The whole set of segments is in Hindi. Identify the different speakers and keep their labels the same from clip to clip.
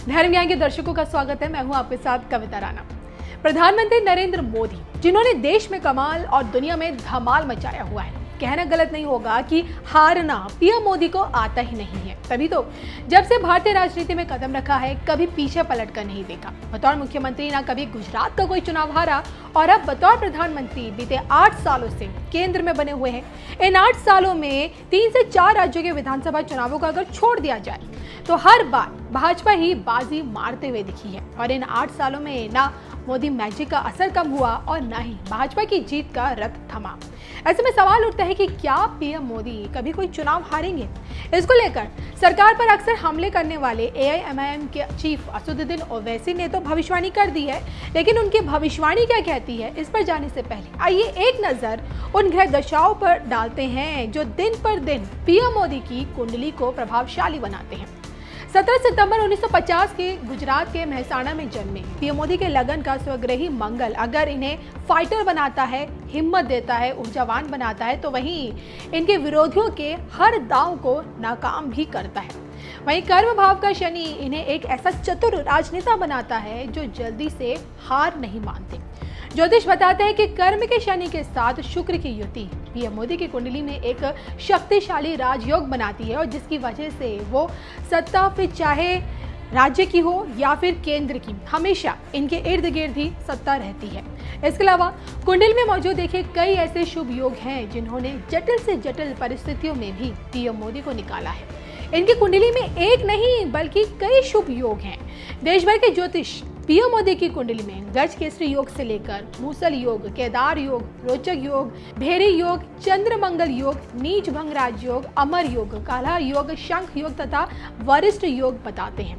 Speaker 1: धर्म ज्ञान के दर्शकों का स्वागत है। मैं हूं आपके साथ कविता राणा। प्रधानमंत्री नरेंद्र मोदी, जिन्होंने देश में कमाल और दुनिया में धमाल मचाया हुआ है, कहना गलत नहीं होगा कि हारना पीएम मोदी को आता ही नहीं है। तभी तो जब से भारतीय राजनीति में कदम रखा है, कभी पीछे पलट कर नहीं देखा। बतौर मुख्यमंत्री ना कभी गुजरात का कोई चुनाव हारा, और अब बतौर प्रधानमंत्री बीते 8 सालों से केंद्र में बने हुए हैं। इन 8 सालों में 3 से 4 राज्यों के विधानसभा चुनावों को अगर छोड़ दिया जाए तो हर बार भाजपा ही बाजी मारते हुए दिखी है। और इन 8 सालों में ना मोदी मैजिक का असर कम हुआ और ना ही भाजपा की जीत का रथ थमा। ऐसे में सवाल उठता है कि क्या पीएम मोदी कभी कोई चुनाव हारेंगे? इसको लेकर सरकार पर अक्सर हमले करने वाले एआईएमआईएम के चीफ असदुद्दीन ओवैसी ने तो भविष्यवाणी कर दी है, लेकिन उनकी भविष्यवाणी क्या कहती है, इस पर जाने से पहले आइए एक नजर उन ग्रह दशाओं पर डालते हैं जो दिन पर दिन पीएम मोदी की कुंडली को प्रभावशाली बनाते हैं। 17 सितंबर 1950 के गुजरात के मेहसाणा में जन्मे पीएम मोदी के लगन का स्वग्रही मंगल अगर इन्हें फाइटर बनाता है, हिम्मत देता है, ऊर्जावान बनाता है, तो वहीं इनके विरोधियों के हर दांव को नाकाम भी करता है। वहीं कर्म भाव का शनि इन्हें एक ऐसा चतुर राजनेता बनाता है जो जल्दी से हार नहीं मानते। ज्योतिष बताते हैं कि कर्म के शनि के साथ शुक्र की युति पीएम मोदी की कुंडली में एक शक्तिशाली राजयोग बनाती है, और जिसकी वजह से वो सत्ता फिर चाहे राज्य की हो या फिर केंद्र की, हमेशा इनके इर्द गिर्द ही सत्ता रहती है। इसके अलावा कुंडली में मौजूद देखिए कई ऐसे शुभ योग हैं जिन्होंने जटिल से जटिल परिस्थितियों में भी पीएम मोदी को निकाला है। इनकी कुंडली में एक नहीं बल्कि कई शुभ योग हैं। देश भर के ज्योतिष पीएम मोदी की कुंडली में गज केसरी योग से लेकर मूसल योग, केदार योग, रोचक योग, भेरी योग, चंद्र मंगल योग, नीच भंग राज योग, अमर योग, काला योग, शंख योग तथा वरिष्ठ योग बताते हैं।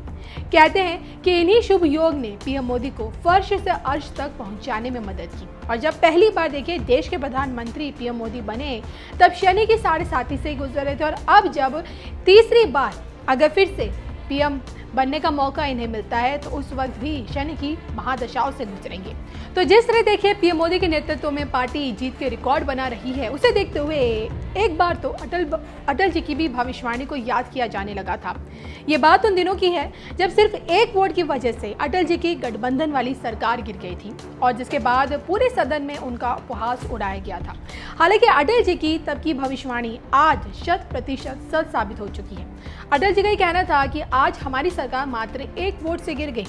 Speaker 1: कहते हैं कि इन्हीं शुभ योग ने पीएम मोदी को फर्श से अर्श तक पहुंचाने में मदद की। और जब पहली बार देखिए देश के प्रधानमंत्री पीएम मोदी बने, तब शनि की 7.5 से ही गुजर रहे थे, और अब जब तीसरी बार अगर फिर से पीएम बनने का मौका इन्हें मिलता है तो उस वक्त भी शनि की महादशाओं से गुजरेंगे। तो जिस तरह देखिए पीएम मोदी के नेतृत्व में पार्टी जीत के रिकॉर्ड बना रही है, उसे देखते हुए एक बार तो अटल जी की भी भविष्यवाणी को याद किया जाने लगा था। ये बात उन दिनों की है जब सिर्फ एक वोट की वजह से अटल जी की गठबंधन वाली सरकार गिर गई थी, और जिसके बाद पूरे सदन में उनका उपहास उड़ाया गया था। हालांकि अटल जी की तब की भविष्यवाणी आज 100% सच साबित हो चुकी है। अटल जी का कहना था कि आज हमारी सरकार मात्र एक वोट से गिर गई।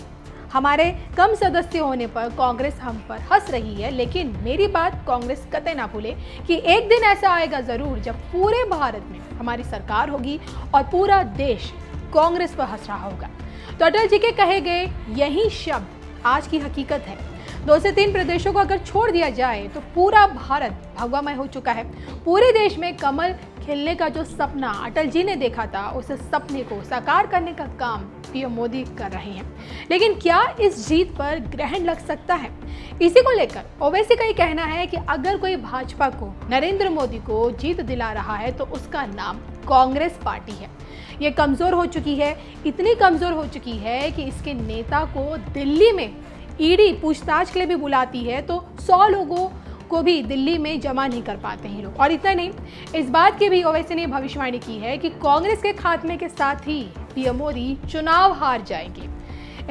Speaker 1: हमारे कम सदस्य होने पर कांग्रेस हम पर हंस रही है, लेकिन मेरी बात कांग्रेस कतई ना भूले कि एक दिन ऐसा आएगा जरूर जब पूरे भारत में हमारी सरकार होगी और पूरा देश कांग्रेस पर हंस रहा होगा। तो अटल जी के कहे गए यही शब्द आज की हकीकत है। 2 से 3 प्रदेशों को अगर छोड़ दिया जाए तो पूरा भारत भगवामय हो चुका है। पूरे देश में कमल खिलने का जो सपना अटल जी ने देखा था, उस सपने को साकार करने का काम पीएम मोदी कर रहे हैं। लेकिन क्या इस जीत पर ग्रहण लग सकता है? इसी को लेकर ओवैसी का ये कहना है कि अगर कोई भाजपा को, नरेंद्र मोदी को जीत दिला रहा है तो उसका नाम कांग्रेस पार्टी है। ये कमजोर हो चुकी है, इतनी कमजोर हो चुकी है कि इसके नेता को दिल्ली में ईडी पूछताछ के लिए भी बुलाती है तो 100 लोगों को भी दिल्ली में जमा नहीं कर पाते हैं लोग। और इतना नहीं, इस बात की भी ओवैसी ने भविष्यवाणी की है कि कांग्रेस के खात्मे के साथ ही पीएम मोदी चुनाव हार जाएंगे।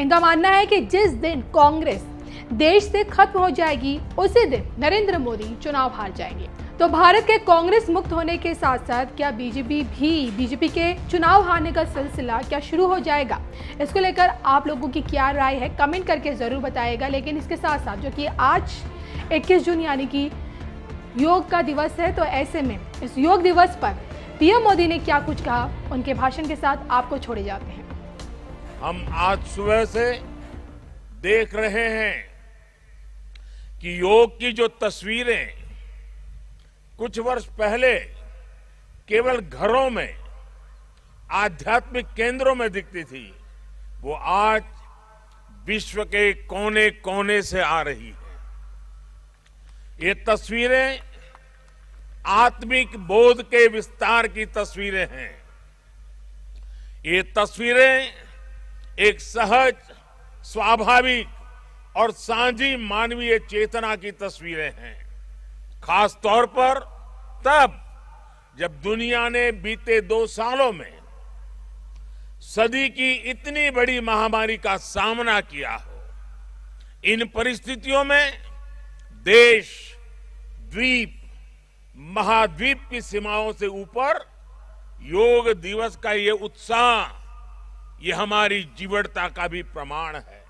Speaker 1: इनका मानना है कि जिस दिन कांग्रेस देश से खत्म हो जाएगी, उसी दिन नरेंद्र मोदी चुनाव हार जाएंगे। तो भारत के कांग्रेस मुक्त होने के साथ साथ क्या बीजेपी के चुनाव हारने का सिलसिला क्या शुरू हो जाएगा? इसको लेकर आप लोगों की क्या राय है, कमेंट करके जरूर बताइएगा। लेकिन इसके साथ साथ जो कि आज 21 जून यानी कि योग का दिवस है, तो ऐसे में इस योग दिवस पर पीएम मोदी ने क्या कुछ कहा, उनके भाषण के साथ आपको छोड़े जाते हैं।
Speaker 2: हम आज सुबह से देख रहे हैं कि योग की जो तस्वीरें कुछ वर्ष पहले केवल घरों में, आध्यात्मिक केंद्रों में दिखती थी, वो आज विश्व के कोने कोने से आ रही है। ये तस्वीरें आत्मिक बोध के विस्तार की तस्वीरें हैं। ये तस्वीरें एक सहज, स्वाभाविक और साझी मानवीय चेतना की तस्वीरें हैं। खास तौर पर तब जब दुनिया ने बीते 2 सालों में सदी की इतनी बड़ी महामारी का सामना किया हो, इन परिस्थितियों में देश, द्वीप, महाद्वीप की सीमाओं से ऊपर योग दिवस का ये उत्साह, ये हमारी जीवटता का भी प्रमाण है।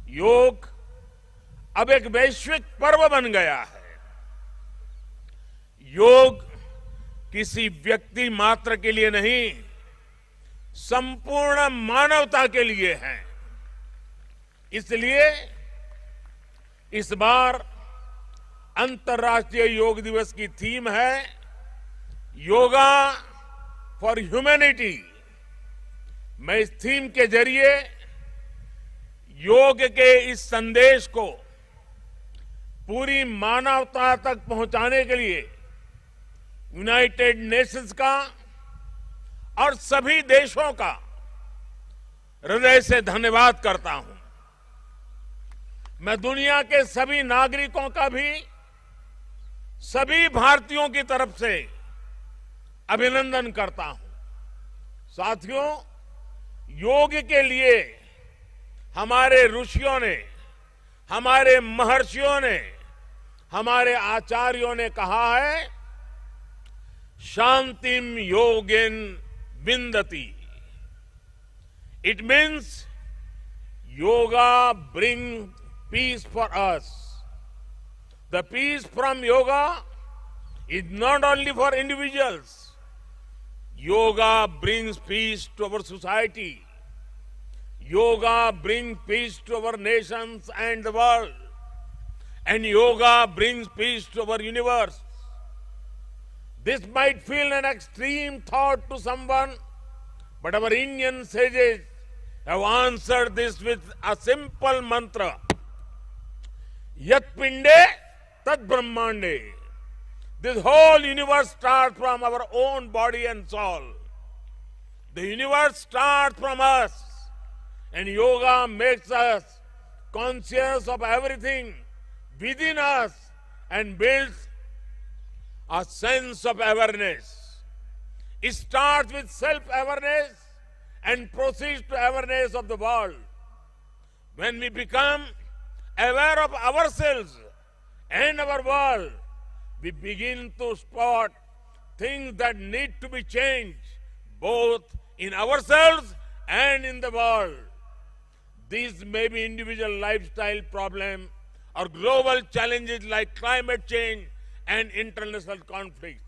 Speaker 2: योग अब एक वैश्विक पर्व बन गया है। योग किसी व्यक्ति मात्र के लिए नहीं, संपूर्ण मानवता के लिए है। इसलिए इस बार अंतर्राष्ट्रीय योग दिवस की थीम है योगा फॉर ह्यूमैनिटी। मैं इस थीम के जरिए योग के इस संदेश को पूरी मानवता तक पहुंचाने के लिए यूनाइटेड नेशंस का और सभी देशों का हृदय से धन्यवाद करता हूं। मैं दुनिया के सभी नागरिकों का भी सभी भारतीयों की तरफ से अभिनंदन करता हूं। साथियों, योग के लिए हमारे ऋषियों ने, हमारे महर्षियों ने, हमारे आचार्यों ने कहा है, शांतिम योगेन विंदति। It means yoga brings peace for us. The peace from yoga is not only for individuals. Yoga brings peace to our society. Yoga brings peace to our nations and the world. And yoga brings peace to our universe. This might feel an extreme thought to someone, but our Indian sages have answered this with a simple mantra. Yat pinde tat brahmande. This whole universe starts from our own body and soul. The universe starts from us, and yoga makes us conscious of everything within us and builds a sense of awareness. It starts with self-awareness and proceeds to awareness of the world. When we become aware of ourselves and our world, we begin to spot things that need to be changed, both in ourselves and in the world. These may be individual lifestyle problems or global challenges like climate change and international conflicts.